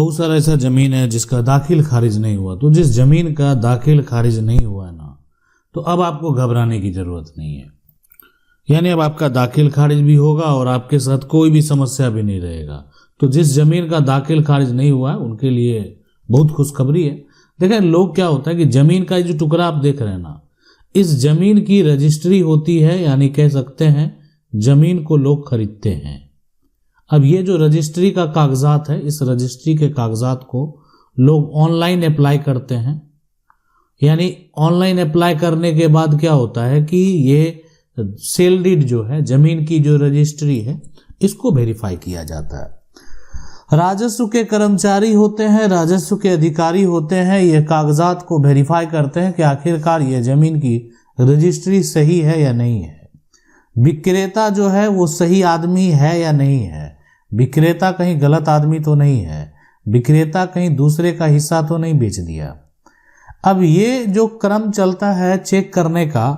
बहुत सारा ऐसा ज़मीन है जिसका दाखिल खारिज नहीं हुआ, तो जिस ज़मीन का दाखिल खारिज नहीं हुआ है ना, तो अब आपको घबराने की ज़रूरत नहीं है। यानी अब आपका दाखिल खारिज भी होगा और आपके साथ कोई भी समस्या भी नहीं रहेगा। तो जिस ज़मीन का दाखिल खारिज नहीं हुआ है उनके लिए बहुत खुशखबरी है। देखें, लोग क्या होता है कि ज़मीन का जो टुकड़ा आप देख रहे हैं ना, इस ज़मीन की रजिस्ट्री होती है, यानी कह सकते हैं ज़मीन को लोग खरीदते हैं। अब ये जो रजिस्ट्री का कागजात है, इस रजिस्ट्री के कागजात को लोग ऑनलाइन अप्लाई करते हैं। यानी ऑनलाइन अप्लाई करने के बाद क्या होता है कि ये सेल डीड जो है, ज़मीन की जो रजिस्ट्री है, इसको वेरीफाई किया जाता है। राजस्व के कर्मचारी होते हैं, राजस्व के अधिकारी होते हैं, ये कागजात को वेरीफाई करते हैं कि आखिरकार ये ज़मीन की रजिस्ट्री सही है या नहीं है। विक्रेता जो है वो सही आदमी है या नहीं है, विक्रेता कहीं गलत आदमी तो नहीं है, विक्रेता कहीं दूसरे का हिस्सा तो नहीं बेच दिया। अब ये जो क्रम चलता है चेक करने का,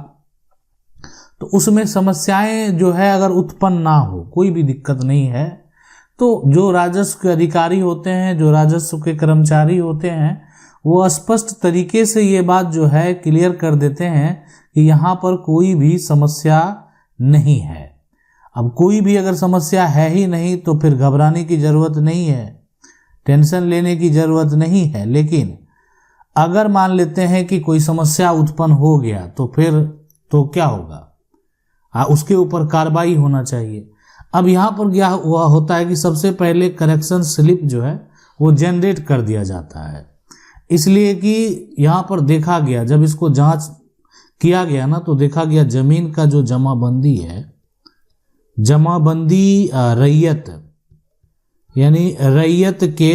तो उसमें समस्याएं जो है अगर उत्पन्न ना हो, कोई भी दिक्कत नहीं है, तो जो राजस्व के अधिकारी होते हैं, जो राजस्व के कर्मचारी होते हैं, वो स्पष्ट तरीके से ये बात जो है क्लियर कर देते हैं कि यहाँ पर कोई भी समस्या नहीं है। अब कोई भी अगर समस्या है ही नहीं तो फिर घबराने की ज़रूरत नहीं है, टेंशन लेने की ज़रूरत नहीं है। लेकिन अगर मान लेते हैं कि कोई समस्या उत्पन्न हो गया तो फिर तो क्या होगा, उसके ऊपर कार्रवाई होना चाहिए। अब यहाँ पर क्या हुआ होता है कि सबसे पहले करेक्शन स्लिप जो है वो जनरेट कर दिया जाता है, इसलिए कि यहाँ पर देखा गया, जब इसको जांच किया गया ना, तो देखा गया ज़मीन का जो जमाबंदी है, जमाबंदी रैयत, यानी रैयत के,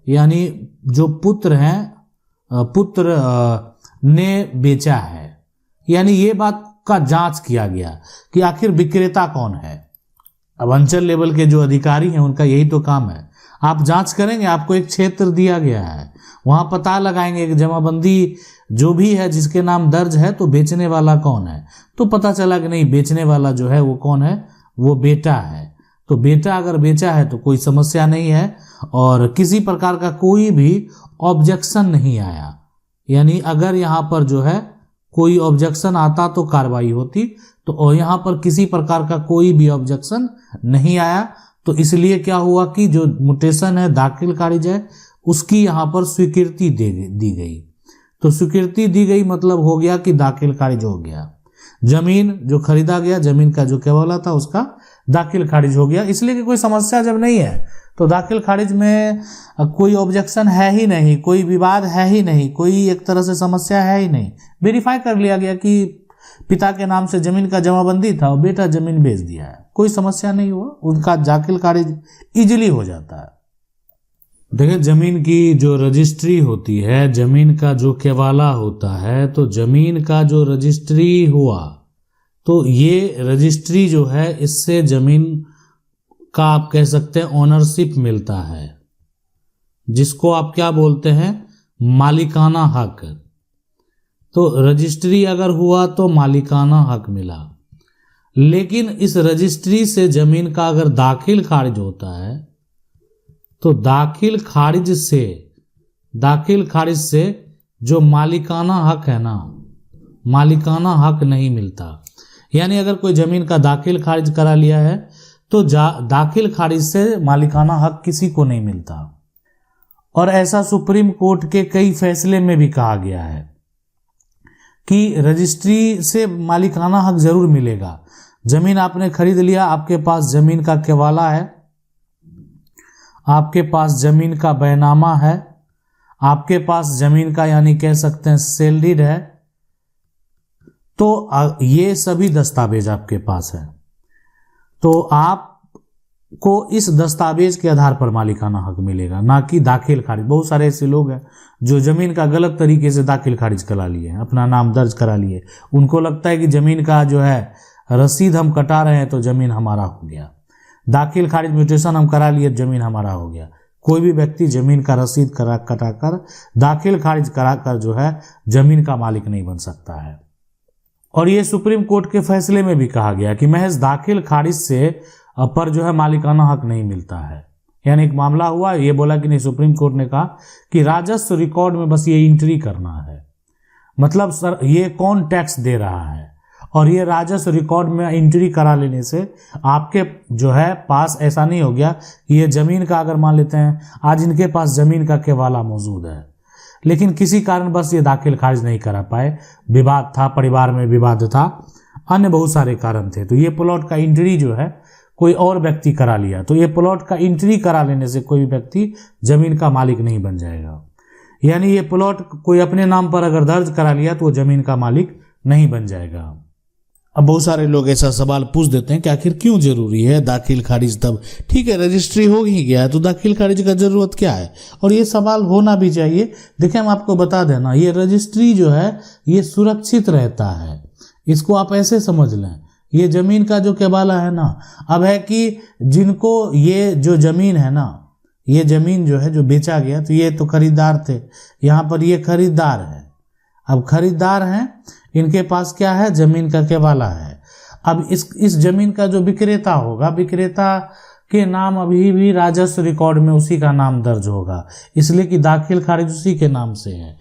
यानी जो पुत्र हैं, पुत्र ने बेचा है। यानी ये बात का जांच किया गया कि आखिर विक्रेता कौन है। अब अंचल लेवल के जो अधिकारी हैं उनका यही तो काम है। आप जांच करेंगे, आपको एक क्षेत्र दिया गया है, वहां पता लगाएंगे कि जमाबंदी जो भी है जिसके नाम दर्ज है, तो बेचने वाला कौन है। तो पता चला कि नहीं, बेचने वाला जो है वो कौन है, वो बेटा है। तो बेटा अगर बेचा है तो कोई समस्या नहीं है और किसी प्रकार का कोई भी ऑब्जेक्शन नहीं आया। यानी अगर यहाँ पर जो है कोई ऑब्जेक्शन आता तो कार्रवाई होती, तो यहाँ पर किसी प्रकार का कोई भी ऑब्जेक्शन नहीं आया। तो इसलिए क्या हुआ कि जो म्यूटेशन है, दाखिल खारिज है, उसकी यहाँ पर स्वीकृति दी गई। तो स्वीकृति दी गई मतलब हो गया कि दाखिल खारिज हो गया। जमीन जो खरीदा गया, जमीन का जो केवला था, उसका दाखिल खारिज हो गया। इसलिए कि कोई समस्या जब नहीं है तो दाखिल खारिज में कोई ऑब्जेक्शन है ही नहीं, कोई विवाद है ही नहीं, कोई एक तरह से समस्या है ही नहीं। वेरीफाई कर लिया गया कि पिता के नाम से जमीन का जमाबंदी था और बेटा जमीन बेच दिया है, कोई समस्या नहीं हुआ, उनका दाखिल खारिज इजीली हो जाता है। देखिए, जमीन की जो रजिस्ट्री होती है, जमीन का जो केवाला होता है, तो जमीन का जो रजिस्ट्री हुआ, तो ये रजिस्ट्री जो है, इससे जमीन का आप कह सकते हैं ओनरशिप मिलता है, जिसको आप क्या बोलते हैं, मालिकाना हक। तो रजिस्ट्री अगर हुआ तो मालिकाना हक मिला। लेकिन इस रजिस्ट्री से जमीन का अगर दाखिल खारिज होता है तो दाखिल खारिज से जो मालिकाना हक है ना, मालिकाना हक नहीं मिलता। यानी अगर कोई जमीन का दाखिल खारिज करा लिया है तो दाखिल खारिज से मालिकाना हक किसी को नहीं मिलता। और ऐसा सुप्रीम कोर्ट के कई फैसले में भी कहा गया है कि रजिस्ट्री से मालिकाना हक जरूर मिलेगा। जमीन आपने खरीद लिया, आपके पास जमीन का केवाला है, आपके पास जमीन का बैनामा है, आपके पास जमीन का यानी कह सकते हैं सेल डीड है, तो ये सभी दस्तावेज आपके पास है। तो आपको इस दस्तावेज के आधार पर मालिकाना हक मिलेगा, ना कि दाखिल खारिज। बहुत सारे ऐसे लोग हैं जो जमीन का गलत तरीके से दाखिल खारिज करा लिए, अपना नाम दर्ज करा लिए। उनको लगता है कि जमीन का जो है रसीद हम कटा रहे हैं तो जमीन हमारा हो गया, दाखिल खारिज म्यूटेशन हम करा लिए, जमीन हमारा हो गया। कोई भी व्यक्ति जमीन का रसीद कटाकर, दाखिल खारिज कराकर जो है जमीन का मालिक नहीं बन सकता है। और ये सुप्रीम कोर्ट के फैसले में भी कहा गया कि महज दाखिल खारिज से पर जो है मालिकाना हक नहीं मिलता है। यानी एक मामला हुआ, ये बोला कि नहीं, सुप्रीम कोर्ट ने कहा कि राजस्व रिकॉर्ड में बस ये एंट्री करना है, मतलब सर ये कौन टैक्स दे रहा है, और ये राजस्व रिकॉर्ड में एंट्री करा लेने से आपके जो है पास ऐसा नहीं हो गया कि ये ज़मीन का, अगर मान लेते हैं आज इनके पास ज़मीन का केवाला मौजूद है, लेकिन किसी कारण बस ये दाखिल खारिज नहीं करा पाए, विवाद था, परिवार में विवाद था, अन्य बहुत सारे कारण थे, तो ये प्लॉट का एंट्री जो है कोई और व्यक्ति करा लिया, तो ये प्लॉट का एंट्री करा लेने से कोई व्यक्ति ज़मीन का मालिक नहीं बन जाएगा। यानी ये प्लॉट कोई अपने नाम पर अगर दर्ज करा लिया तो वो ज़मीन का मालिक नहीं बन जाएगा। अब बहुत सारे लोग ऐसा सवाल पूछ देते हैं कि आखिर क्यों जरूरी है दाखिल खारिज, तब ठीक है रजिस्ट्री हो ही गया है तो दाखिल खारिज का जरूरत क्या है, और ये सवाल होना भी चाहिए। देखिए हम आपको बता देना, ये रजिस्ट्री जो है ये सुरक्षित रहता है, इसको आप ऐसे समझ लें, ये ज़मीन का जो केवाला है ना, अब है कि जिनको ये जो ज़मीन है ना, ये ज़मीन जो है जो बेचा गया, तो ये तो खरीदार थे, यहाँ पर ये खरीदार है, अब खरीदार हैं, इनके पास क्या है, ज़मीन का केवाला है। अब इस ज़मीन का जो विक्रेता होगा, विक्रेता के नाम अभी भी राजस्व रिकॉर्ड में उसी का नाम दर्ज होगा, इसलिए कि दाखिल खारिज उसी के नाम से है।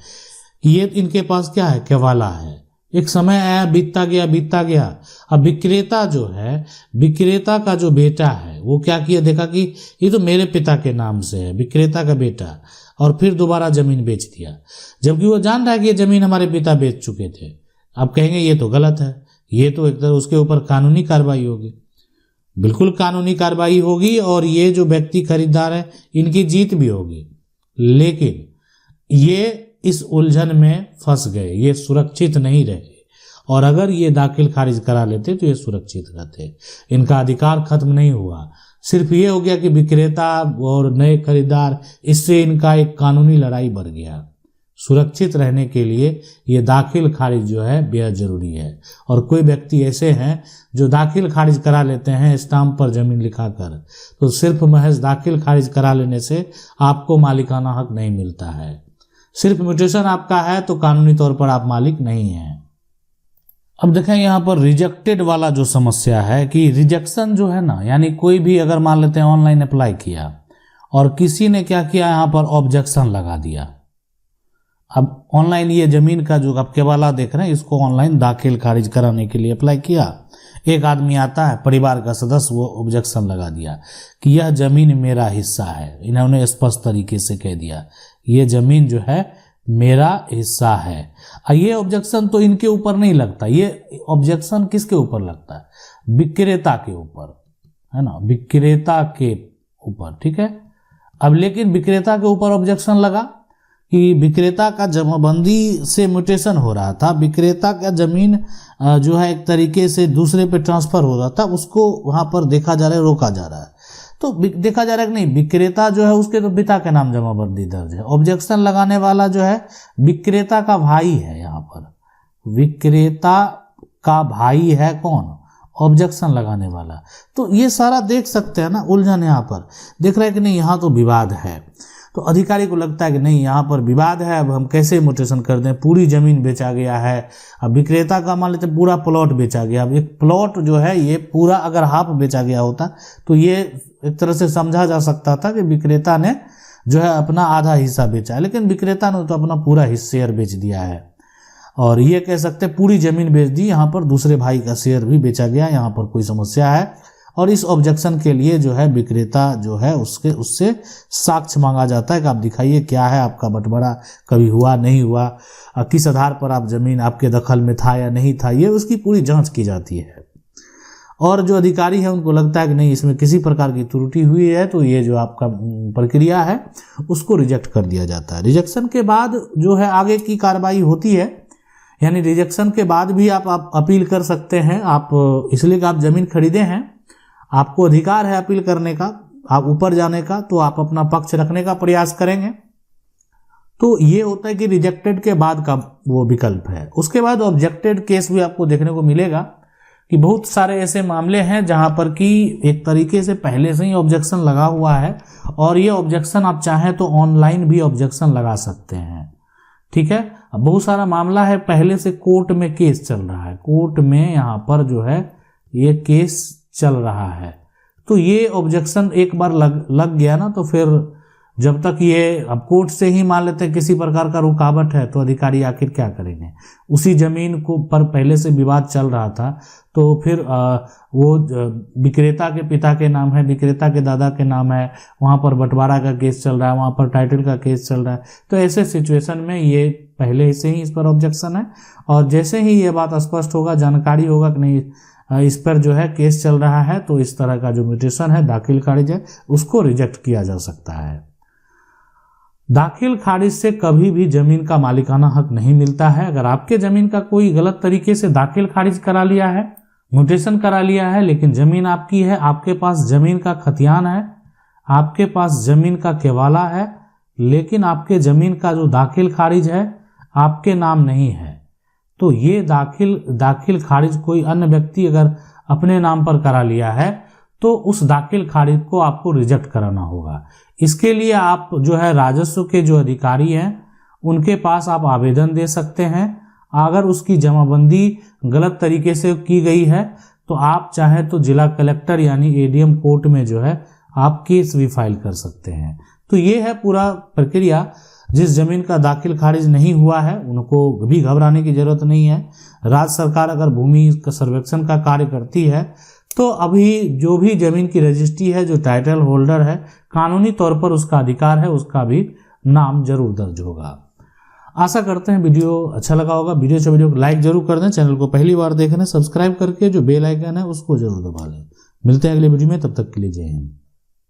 ये इनके पास क्या है, केवाला है। एक समय आया, बीतता गया, अब विक्रेता जो है, विक्रेता का जो बेटा है वो क्या किया, देखा कि ये तो मेरे पिता के नाम से है, विक्रेता का बेटा, और फिर दोबारा ज़मीन बेच दिया, जबकि वो जान रहा है कि ये ज़मीन हमारे पिता बेच चुके थे। अब कहेंगे ये तो गलत है, ये तो एक तरह उसके ऊपर कानूनी कार्रवाई होगी, बिल्कुल कानूनी कार्रवाई होगी, और ये जो व्यक्ति खरीदार है इनकी जीत भी होगी, लेकिन ये इस उलझन में फंस गए, ये सुरक्षित नहीं रहे, और अगर ये दाखिल खारिज करा लेते तो ये सुरक्षित रहते, इनका अधिकार खत्म नहीं हुआ। सिर्फ ये हो गया कि विक्रेता और नए खरीदार, इससे इनका एक कानूनी लड़ाई बढ़ गया। सुरक्षित रहने के लिए ये दाखिल खारिज जो है बेहद ज़रूरी है, और कोई व्यक्ति ऐसे हैं जो दाखिल खारिज करा लेते हैं स्टाम्प पर ज़मीन लिखाकर, तो सिर्फ महज दाखिल खारिज करा लेने से आपको मालिकाना हक नहीं मिलता है, सिर्फ म्यूटेशन आपका है तो कानूनी तौर पर आप मालिक नहीं हैं। अब देखें यहाँ पर रिजेक्टेड वाला जो समस्या है कि रिजेक्शन जो है ना, यानी कोई भी अगर मान लेते हैं ऑनलाइन अप्लाई किया और किसी ने क्या किया, यहाँ पर ऑब्जेक्शन लगा दिया। अब ऑनलाइन ये ज़मीन का जो आप केवाला देख रहे हैं, इसको ऑनलाइन दाखिल खारिज कराने के लिए अप्लाई किया, एक आदमी आता है, परिवार का सदस्य, वो ऑब्जेक्शन लगा दिया कि यह ज़मीन मेरा हिस्सा है, इन्होंने स्पष्ट तरीके से कह दिया ये ज़मीन जो है मेरा हिस्सा है। ये ऑब्जेक्शन तो इनके ऊपर नहीं लगता, ये ऑब्जेक्शन किसके ऊपर लगता है, विक्रेता के ऊपर, है ना, विक्रेता के ऊपर, ठीक है। अब लेकिन विक्रेता के ऊपर ऑब्जेक्शन लगा कि विक्रेता का जमाबंदी से म्यूटेशन हो रहा था, विक्रेता का ज़मीन जो है एक तरीके से दूसरे पे ट्रांसफ़र हो रहा था, उसको वहाँ पर देखा जा रहा है, रोका जा रहा है, तो देखा जा रहा है कि नहीं, विक्रेता जो है उसके तो पिता के नाम जमाबंदी दर्ज है। ऑब्जेक्शन लगाने वाला जो है विक्रेता का भाई है, यहाँ पर विक्रेता का भाई है कौन, ऑब्जेक्शन लगाने वाला। तो ये सारा देख सकते हैं ना उलझन, यहाँ पर देख रहे हैं कि नहीं, यहाँ तो विवाद है, तो अधिकारी को लगता है कि नहीं यहाँ पर विवाद है, अब हम कैसे म्यूटेशन कर दें, पूरी ज़मीन बेचा गया है। अब विक्रेता का मान लेते पूरा प्लॉट बेचा गया, अब एक प्लॉट जो है ये पूरा अगर हाफ बेचा गया होता तो ये एक तरह से समझा जा सकता था कि विक्रेता ने जो है अपना आधा हिस्सा बेचा है, लेकिन विक्रेता ने तो अपना पूरा शेयर बेच दिया है, और ये कह सकते पूरी ज़मीन बेच दी, यहाँ पर दूसरे भाई का शेयर भी बेचा गया, यहाँ पर कोई समस्या है। और इस ऑब्जेक्शन के लिए जो है विक्रेता जो है उससे साक्ष्य मांगा जाता है कि आप दिखाइए क्या है, आपका बंटवारा कभी हुआ नहीं हुआ, किस आधार पर आप ज़मीन आपके दखल में था या नहीं था, ये उसकी पूरी जांच की जाती है। और जो अधिकारी है उनको लगता है कि नहीं इसमें किसी प्रकार की त्रुटि हुई है, तो ये जो आपका प्रक्रिया है उसको रिजेक्ट कर दिया जाता है। रिजेक्शन के बाद जो है आगे की कार्रवाई होती है, यानी रिजेक्शन के बाद भी आप अपील कर सकते हैं। आप इसलिए कि आप ज़मीन खरीदे हैं, आपको अधिकार है अपील करने का, आप ऊपर जाने का, तो आप अपना पक्ष रखने का प्रयास करेंगे। तो ये होता है कि रिजेक्टेड के बाद का वो विकल्प है। उसके बाद ऑब्जेक्टेड केस भी आपको देखने को मिलेगा कि बहुत सारे ऐसे मामले हैं जहां पर कि एक तरीके से पहले से ही ऑब्जेक्शन लगा हुआ है, और ये ऑब्जेक्शन आप चाहें तो ऑनलाइन भी ऑब्जेक्शन लगा सकते हैं, ठीक है। अब बहुत सारा मामला है पहले से कोर्ट में केस चल रहा है, कोर्ट में यहाँ पर जो है ये केस चल रहा है, तो ये ऑब्जेक्शन एक बार लग गया ना, तो फिर जब तक ये अब कोर्ट से ही मान लेते हैं किसी प्रकार का रुकावट है, तो अधिकारी आखिर क्या करेंगे। उसी जमीन को पर पहले से विवाद चल रहा था, तो फिर वो विक्रेता के पिता के नाम है, विक्रेता के दादा के नाम है, वहाँ पर बंटवारा का केस चल रहा है, वहाँ पर टाइटल का केस चल रहा है। तो ऐसे सिचुएशन में ये पहले से ही इस पर ऑब्जेक्शन है, और जैसे ही ये बात स्पष्ट होगा, जानकारी होगा कि नहीं इस पर जो है केस चल रहा है, तो इस तरह का जो म्यूटेशन है, दाखिल खारिज है, उसको रिजेक्ट किया जा सकता है। दाखिल खारिज से कभी भी जमीन का मालिकाना हक नहीं मिलता है। अगर आपके जमीन का कोई गलत तरीके से दाखिल खारिज करा लिया है, म्यूटेशन करा लिया है, लेकिन जमीन आपकी है, आपके पास जमीन का खतियान है, आपके पास जमीन का केवाला है, लेकिन आपके जमीन का जो दाखिल खारिज है आपके नाम नहीं है, तो ये दाखिल खारिज कोई अन्य व्यक्ति अगर अपने नाम पर करा लिया है, तो उस दाखिल खारिज को आपको रिजेक्ट कराना होगा। इसके लिए आप जो है राजस्व के जो अधिकारी हैं उनके पास आप आवेदन दे सकते हैं। अगर उसकी जमाबंदी गलत तरीके से की गई है, तो आप चाहे तो जिला कलेक्टर यानी एडीएम कोर्ट में जो है आप केस भी फाइल कर सकते हैं। तो ये है पूरा प्रक्रिया। जिस जमीन का दाखिल खारिज नहीं हुआ है उनको भी घबराने की जरूरत नहीं है। राज्य सरकार अगर भूमि सर्वेक्षण का कार्य करती है, तो अभी जो भी जमीन की रजिस्ट्री है, जो टाइटल होल्डर है, कानूनी तौर पर उसका अधिकार है, उसका भी नाम जरूर दर्ज होगा। आशा करते हैं वीडियो अच्छा लगा होगा। वीडियो को लाइक जरूर कर दें। चैनल को पहली बार देख रहे हैं सब्सक्राइब करके जो बेल आइकन है उसको जरूर दबा लें। मिलते हैं अगले वीडियो में, तब तक के लिए जय हिंद।